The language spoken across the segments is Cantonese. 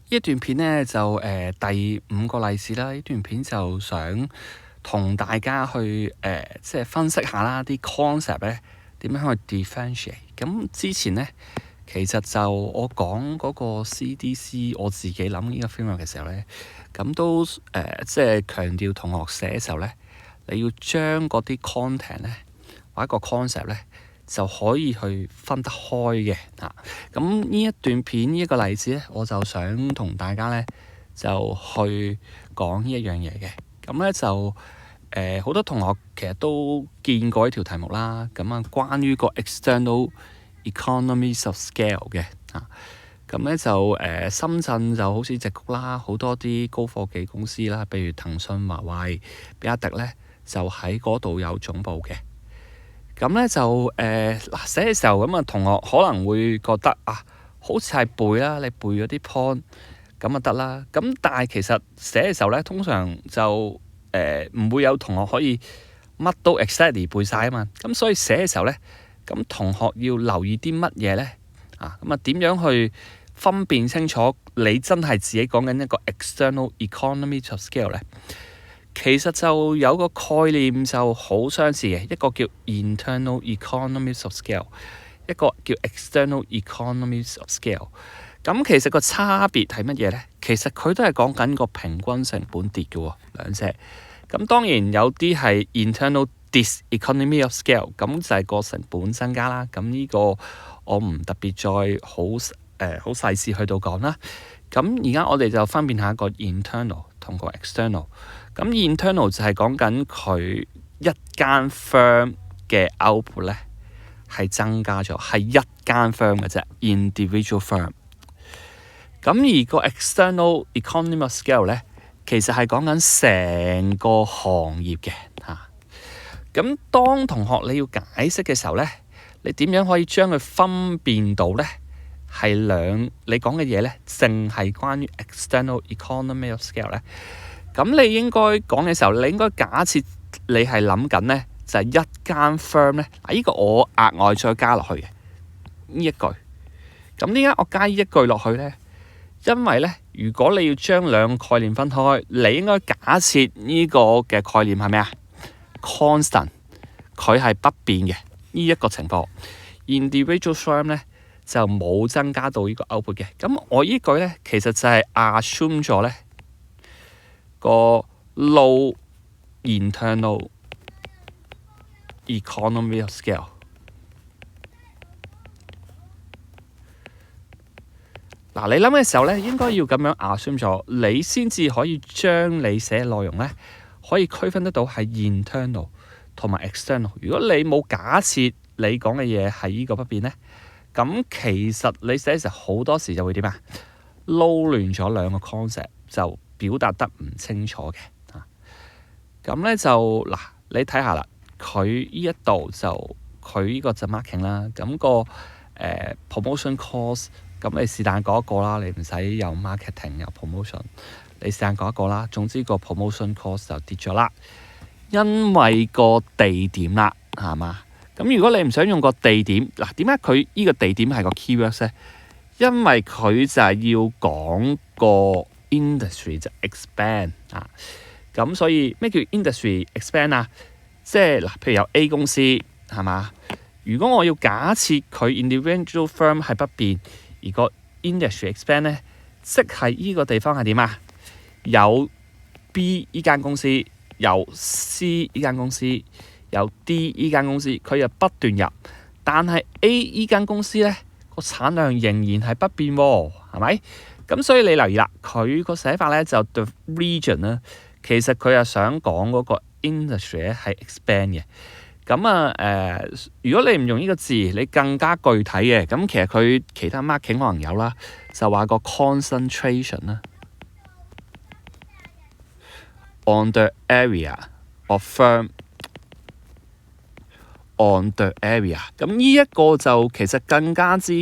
呢段片呢，就第5個例子啦。呢段片就想同大家去即係分析下啦，啲 concept 咧點樣去 differentiate。咁之前呢，其實就我講嗰個 CDC，我自己諗呢個 framework 嘅時候呢，咁都即係強調同學寫嘅時候呢，你要將嗰啲 content 呢，或者個 concept 呢，就可以去分得開嘅嚇。咁呢一段片呢一個例子呢，我就想同大家呢，就去講呢一樣嘢嘅。咁呢，就好多同學其實都見過呢條題目啦。咁啊，關於個 external economies of scale 嘅嚇。咁呢，就深圳就好似矽谷啦，好多啲高科技公司啦，譬如騰訊、華為、比亞迪呢，就喺嗰度有總部嘅。咁呢，就寫嘅時候咁啊，同學可能會覺得啊，好似係背啦，你背咗啲 point 咁就得啦。咁但係其實寫嘅時候呢，通常就唔會有同學可以乜都 exactly 背晒啊嘛。咁所以寫嘅時候呢，咁同學要留意啲乜嘢呢？咁啊點樣去分辨清楚你真係自己講緊一個 external economy of scale 呢？其實就有個概念就好相似嘅，一個叫 internal economies of scale， 一個叫 external economies of scale。咁其實個差別係乜嘢呢？其實佢都係講緊個平均成本跌嘅喎，兩者。咁當然有啲係 internal diseconomy of scale， 咁就係個成本增加啦。咁呢個我唔特別再好細緻去到講啦。咁而家我哋就分辨下一個 internal 同個 external。咁 internal 就係講緊佢一間 firm 嘅 output 咧係增加咗，係一間 firm 嘅啫 ，individual firm。咁而個 external economy of scale 咧，其實係講緊成個行業嘅嚇。咁當同學你要解釋嘅時候咧，你點樣可以將佢分辨到咧？係你講嘅嘢咧，淨係關於 external economy of scale 咧。咁你應該講嘅時候，你應該假設你係諗緊呢，就係一間 firm 呢。呢個我額外再加落去嘅呢一句。咁點解我加呢一句落去呢？因為呢，如果你要將兩個概念分開，你應該假設呢個嘅概念係咩啊 ？constant， 佢係不變嘅呢一個情況。individual firm 呢，就冇增加到呢個 output 嘅。咁我呢句呢，其實就係 assume 咗呢個 low internal economy of scale。嗱，你諗嘅時候咧，應該要咁樣 assume 咗，你先至可以將你寫嘅內容咧，可以區分得到係 internal 同埋 external。如果你冇假設你講嘅嘢係呢個不變咧，咁其實你寫嘅時候好多時就會點啊？撈亂咗兩個 concept， 就表達得唔清楚嘅。咁咧就嗱，你睇下啦，佢呢一度就佢呢個就 marketing 啦。咁個promotion cost， 咁你是但講一個啦，你唔使有 marketing 有 promotion， 你是但講一個啦。總之個 promotion cost 就跌咗啦，因為個地點啦，係嘛？咁如果你唔想用個地點，嗱，點解佢呢個地點係個 keywords 咧？因為佢就係要講個 industry 就 expand 啊。咁所以咩叫 industry expand 啊？即係嗱，譬如有 A 公司係嘛？如果我要假設佢 individual firm 係不變，而個 industry expand 咧，即係呢個地方係點啊？有 B 呢間公司，有 C 呢間公司，有 D 呢間公司，佢又不斷入，但係 A 呢間公司咧個產量仍然係不變喎，係咪？咁所以你留意啦，佢個寫法咧就 the region 啦。其實佢係想講嗰個 industry 咧係 expand 嘅。咁啊如果你唔用呢個字，你更加具體嘅，咁其實佢其他 marketing 可能有啦，就話個 concentration 啦 on the area of firm on the area。咁呢一個就其實更加之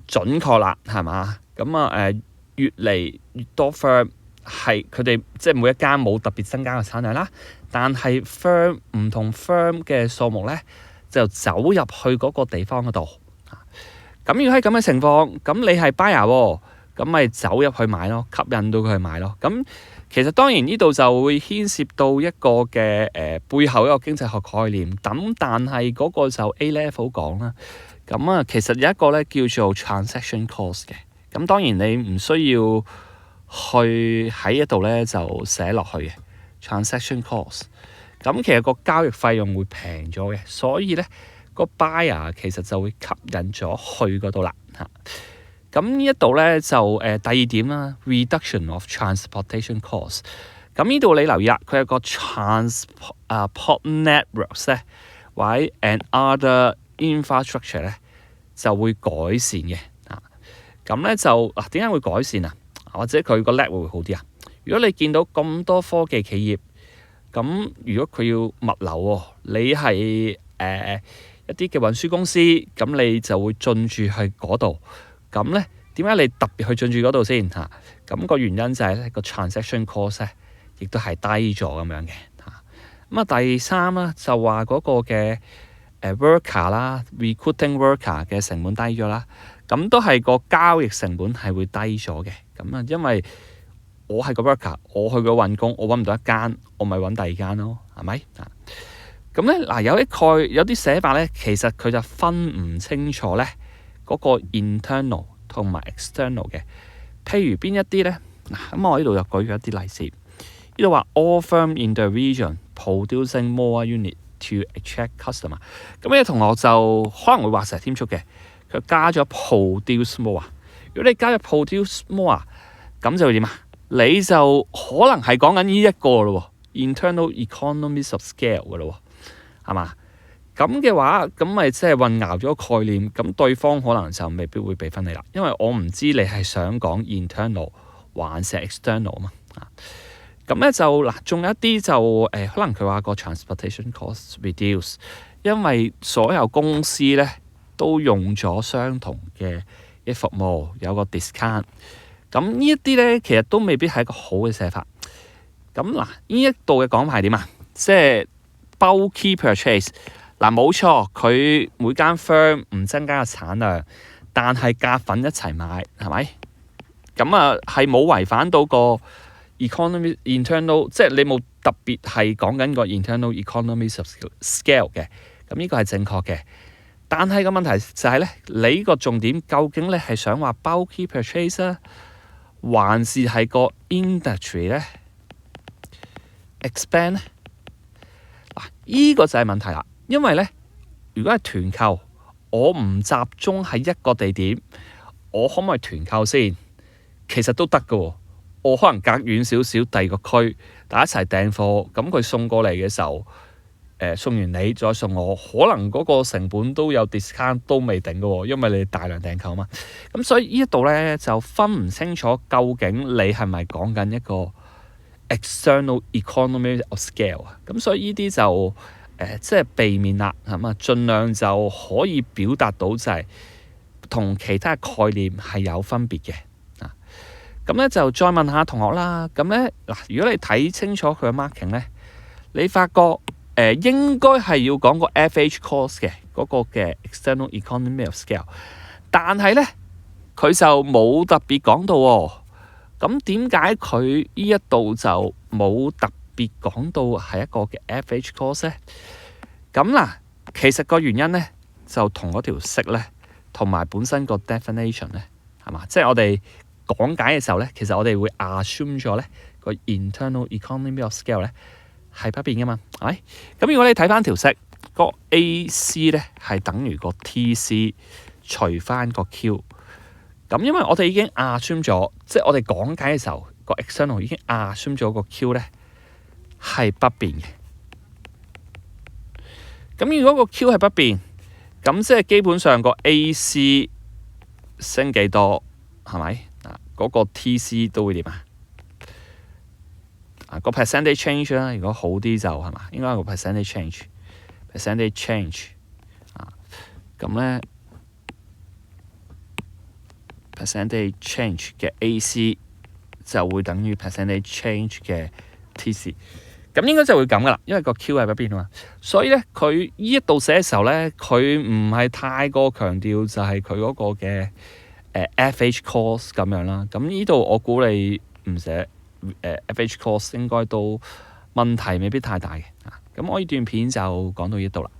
準確啦，係嘛？咁越嚟越多 firm。係佢哋即係每一間冇特別增加嘅產量啦，但係 firm 唔同 firm 嘅數目咧就走入去嗰個地方嗰度。咁如果喺咁嘅情況，咁你係 buyer 喎，咁咪走入去買咯，吸引到佢去買咯。咁其實當然呢度就會牽涉到一個嘅背後一個經濟學概念。咁但係嗰個就 A level 講啦。咁啊，其實有一個咧叫做 transaction cost 嘅。咁當然你唔需要去喺一度咧就寫落去嘅 transaction cost。咁其實個交易費用會平咗嘅，所以咧個 buyer 其實就會吸引咗去嗰度啦嚇。咁呢一度咧就第二點啦 ，reduction of transportation cost。咁呢度你留意啦，佢有個 transport networks 咧，或者 and other infrastructure 咧就會改善嘅啊。咁咧就點解會改善啊？或者佢個 network 會好啲啊？如果你見到咁多科技企業，咁如果佢要物流喎，你係一啲嘅運輸公司，咁你就會進駐去嗰度。咁咧點解你特別去進駐嗰度先嚇？咁個原因就係咧個 transaction cost 咧，亦都係低咗咁樣嘅嚇。咁啊第三啦就話嗰個嘅worker 啦 recruiting worker 嘅成本低咗啦，咁都係個交易成本係會低咗嘅。咁啊因為我係個 worker， 我去個運工，我揾唔到一間，我咪揾第二間咯，係咪啊？咁咧嗱，有啲寫法咧，其實佢就分唔清楚咧嗰個 internal 同埋 external 嘅。譬如邊一啲咧嗱，咁我呢度又舉咗一啲例子。呢度話 all firm in the region producing more unit to attract customer。咁呢個同學就可能會畫蛇添足嘅，佢加咗 produce more。如果你加咗 produce more，咁就會點啊？你就可能係講緊呢一個咯喎 ，internal economies of scale 嘅咯喎，係嘛？咁嘅話，咁咪即係混淆咗概念，咁對方可能就未必會俾分你啦，因為我唔知你係想講 internal 還是 external 啊嘛。咁咧就嗱，仲有一啲就可能佢話個 transportation cost reduce， 因為所有公司咧都用咗相同嘅一服務，有個 discount。咁呢一啲咧，其實都未必係一個好嘅寫法。咁嗱，呢一度嘅講法係點啊？即係 bulky purchase。嗱，冇錯，佢每間 firm 唔增加個產量，但係夾份一齊買，係咪？咁啊，係冇違反到個 economy internal， 即係你冇特別係講緊個 internal economies of scale 嘅。咁呢個係正確嘅。但係個問題就係咧，你個重點究竟你係想話 bulky purchase 啊？還是係個 industry 咧 expand 咧？嗱，依個就係問題啦。因為咧，如果係團購，我唔集中喺一個地點，我可唔可以團購先？其實都得㗎喎。我可能隔遠少少，第二個區，大家一齊訂貨，咁佢送過嚟嘅時候，送完你再送我，可能嗰個成本都有 discount 都未定㗎喎，因為你大量訂購嘛。咁所以呢一度咧就分唔清楚究竟你係咪講緊一個 external economy of scale 啊？咁所以呢啲就即係避免啦，係嘛？盡量就可以表達到就係同其他概念係有分別嘅啊。咁咧就再問下同學啦。咁咧嗱，如果你睇清楚佢嘅 marking 咧，你發覺應該係要講個 FH cost 嘅嗰個嘅 external economy of scale， 但係咧佢就冇特別講到喎。咁點解佢呢一度就冇特別講到係一個嘅 FH cost 咧？咁嗱，其實個原因咧就同嗰條式咧，同埋本身個 definition 咧，係嘛？即係我哋講解嘅時候咧，其實我哋會 assume 咗咧個 internal economy of scale 咧係不變㗎嘛，係咪？咁如果你睇翻條式，個 AC 咧係等於個 TC 除翻個 Q。咁因為我哋已經 assume 咗，即係我哋講解嘅時候，個 external 已經 assume 咗個 Q 咧係不變嘅。咁如果個 Q 係不變，咁即係基本上個 AC 升幾多，係咪？嗰個 TC 都會點啊？個 percentage change 啦，如果好啲就係嘛，應該有個 percentage change 啊。咁咧 percentage change 嘅 AC 就會等於 percentage change 嘅 TC。咁應該就會咁噶啦，因為個 Q 係不變啊嘛。所以咧，佢呢一度寫嘅時候咧，佢唔係太過強調就係佢嗰個嘅 FH course 咁樣啦。咁呢度我估你唔寫FH course 應該都問題未必太大嘅。咁我呢段片就講到呢度啦。